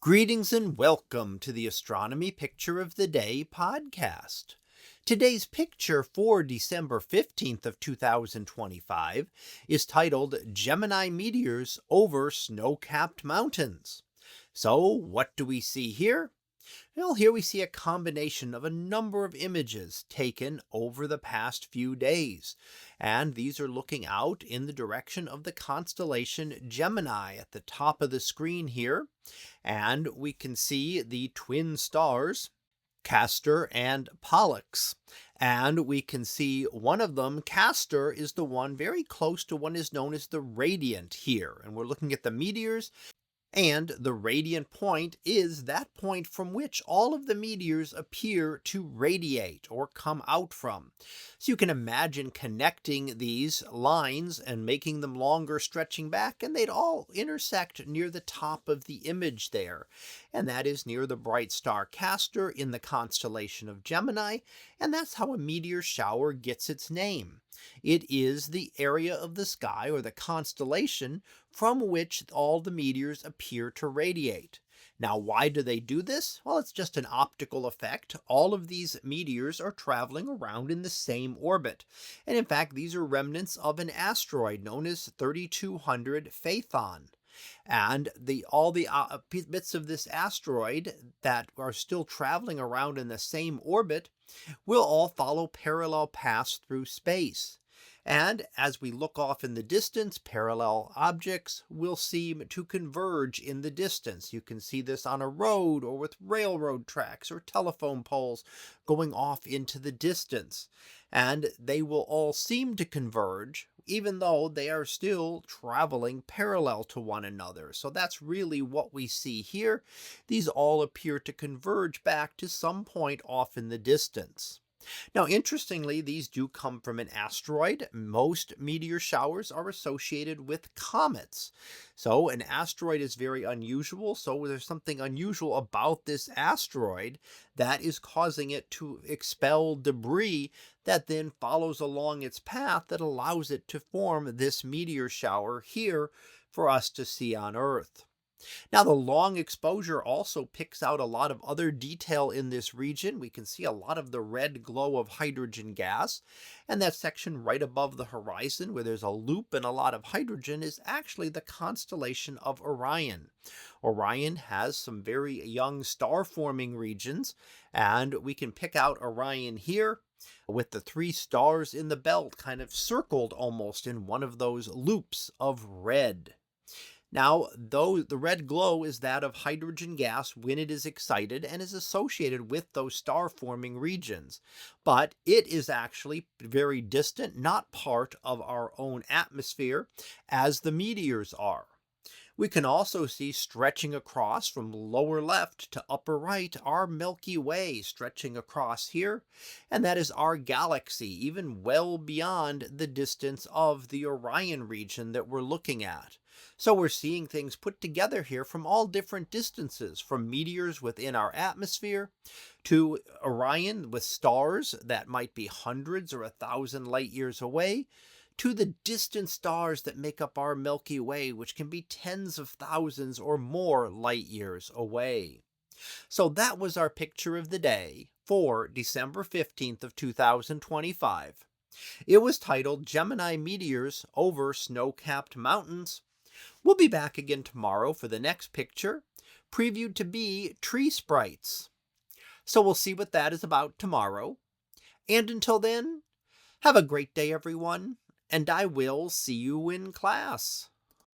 Greetings and welcome to the Astronomy Picture of the Day podcast. Today's picture for December 15th of 2025 is titled Gemini Meteors over Snow-Capped Mountains. So what do we see here? Well, here we see a combination of a number of images taken over the past few days. And these are looking out in the direction of the constellation Gemini at the top of the screen here. And we can see the twin stars, Castor and Pollux. And we can see one of them, Castor, is the one very close to what is known as the radiant here. And we're looking at the meteors. And the radiant point is that point from which all of the meteors appear to radiate or come out from. So you can imagine connecting these lines and making them longer, stretching back, and they'd all intersect near the top of the image there. And that is near the bright star Castor in the constellation of Gemini. And that's how a meteor shower gets its name. It is the area of the sky or the constellation from which all the meteors appear to radiate. Now, why do they do this? Well, it's just an optical effect. All of these meteors are traveling around in the same orbit. And in fact, these are remnants of an asteroid known as 3200 Phaethon. And all the bits of this asteroid that are still traveling around in the same orbit will all follow parallel paths through space. And as we look off in the distance, parallel objects will seem to converge in the distance. You can see this on a road or with railroad tracks or telephone poles going off into the distance. And they will all seem to converge, even though they are still traveling parallel to one another. So that's really what we see here. These all appear to converge back to some point off in the distance. Now, interestingly, these do come from an asteroid. Most meteor showers are associated with comets. So an asteroid is very unusual. So there's something unusual about this asteroid that is causing it to expel debris that then follows along its path that allows it to form this meteor shower here for us to see on Earth. Now, the long exposure also picks out a lot of other detail in this region. We can see a lot of the red glow of hydrogen gas. And that section right above the horizon where there's a loop and a lot of hydrogen is actually the constellation of Orion. Orion has some very young star-forming regions, and we can pick out Orion here with the three stars in the belt kind of circled almost in one of those loops of red. Now, though the red glow is that of hydrogen gas when it is excited and is associated with those star-forming regions, but it is actually very distant, not part of our own atmosphere, as the meteors are. We can also see stretching across from lower left to upper right our Milky Way stretching across here, and that is our galaxy, even well beyond the distance of the Orion region that we're looking at. So we're seeing things put together here from all different distances, from meteors within our atmosphere to Orion with stars that might be hundreds or 1,000 light years away, to the distant stars that make up our Milky Way, which can be tens of thousands or more light years away. So that was our picture of the day for December 15th of 2025. It was titled Gemini Meteors over Snow-Capped Mountains. We'll be back again tomorrow for the next picture, previewed to be tree sprites. So we'll see what that is about tomorrow. And until then, have a great day, everyone, and I will see you in class.